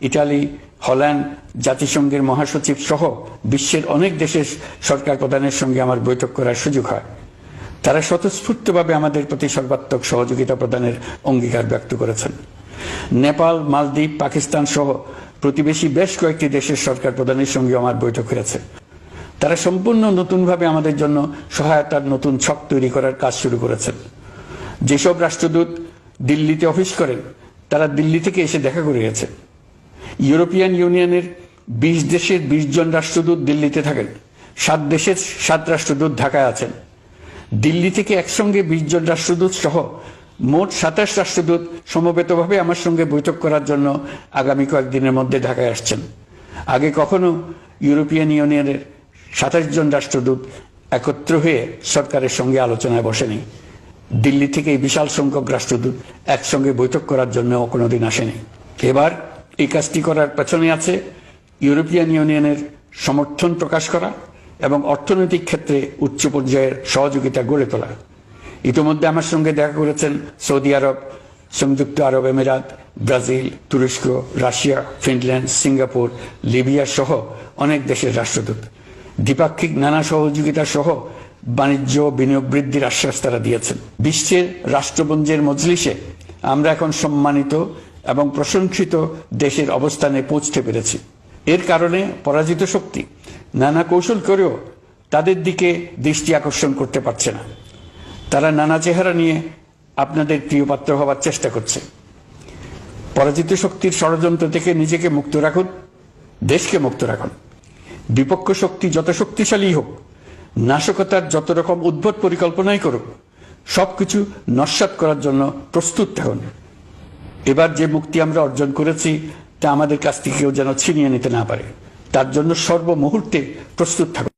Italy, Holland, জাতিসংঘের মহাসচিব সহ বিশ্বের অনেক দেশের সরকার প্রধানের সঙ্গে আমার বৈঠক করার সুযোগ হয়। তারা স্বতঃস্ফূর্তভাবে আমাদের প্রতি সর্বাত্মক সহযোগিতা প্রদানের অঙ্গীকার ব্যক্ত করেছেন। নেপাল, মালদ্বীপ, পাকিস্তান সহ প্রতিবেশী বেশ কয়েকটি দেশের সরকার প্রধানের সঙ্গে আমার বৈঠক হয়েছে। তারা সম্পূর্ণ নতুনভাবে আমাদের জন্য সহায়তার নতুন ছক তৈরি করার কাজ শুরু করেছেন। যেসব রাষ্ট্রদূত দিল্লিতে অফিস করেন তারা দিল্লি থেকে এসে দেখা করে গেছে। ইউরোপিয়ান ইউনিয়নের 20 দেশের 20 জন রাষ্ট্রদূত দিল্লিতে থাকেন, 7 দেশের 7 রাষ্ট্রদূত ঢাকায় আছেন। দিল্লি থেকে একসঙ্গে 20 জন রাষ্ট্রদূত সহ মোট 27 রাষ্ট্রদূত সমবেতভাবে আমার সঙ্গে বৈঠক করার জন্য আগামী কয়েকদিনের মধ্যে ঢাকায় আসছেন। আগে কখনো ইউরোপিয়ান ইউনিয়নের 27 জন রাষ্ট্রদূত একত্র হয়ে সরকারের সঙ্গে আলোচনায় বসেনি। দিল্লি থেকে এই বিশাল সংখ্যক রাষ্ট্রদূত একসঙ্গে বৈঠক করার জন্য কোনোদিন আসেনি। এবার এই কাজটি করার পেছনে আছে ইউরোপিয়ান ইউনিয়নের সমর্থন প্রকাশ করা এবং অর্থনৈতিক ক্ষেত্রে উচ্চ পর্যায়ের সহযোগিতা গড়ে তোলা। ইতিমধ্যে আমার সঙ্গে দেখা করেছেন সৌদি আরব, সংযুক্ত আরব আমিরাত, ব্রাজিল, তুরস্ক, রাশিয়া, ফিনল্যান্ড, সিঙ্গাপুর, লিবিয়া সহ অনেক দেশের রাষ্ট্রদূত। দ্বিপাক্ষিক নানা সহযোগিতা সহ বাণিজ্য বিনিয়োগ বৃদ্ধির আশ্বাস তারা দিয়েছেন। বিশ্বের রাষ্ট্রপুঞ্জের মজলিসে আমরা এখন সম্মানিত এবং প্রশংসিত দেশের অবস্থানে পৌঁছতে পেরেছি। এর কারণে পরাজিত শক্তি নানা কৌশল করেও তাদের দিকে দৃষ্টি আকর্ষণ করতে পারছে না। তারা নানা চেহারা নিয়ে আপনাদের প্রিয় পাত্র হবার চেষ্টা করছে। পরাজিত শক্তির ষড়যন্ত্র থেকে নিজেকে মুক্ত রাখুন, দেশকে মুক্ত রাখুন। বিপক্ষ শক্তি যত শক্তিশালী হোক, নাশকতার যত রকম উদ্ভট পরিকল্পনাই করুক, সবকিছু নস্যাৎ করার জন্য প্রস্তুত থাকুন। এবার যে মুক্তি আমরা অর্জন করেছি তা আমাদের কাছ থেকে কেউ যেন ছিনিয়ে নিতে না পারে, তার জন্য সর্বমুহূর্তে প্রস্তুত থাকুন।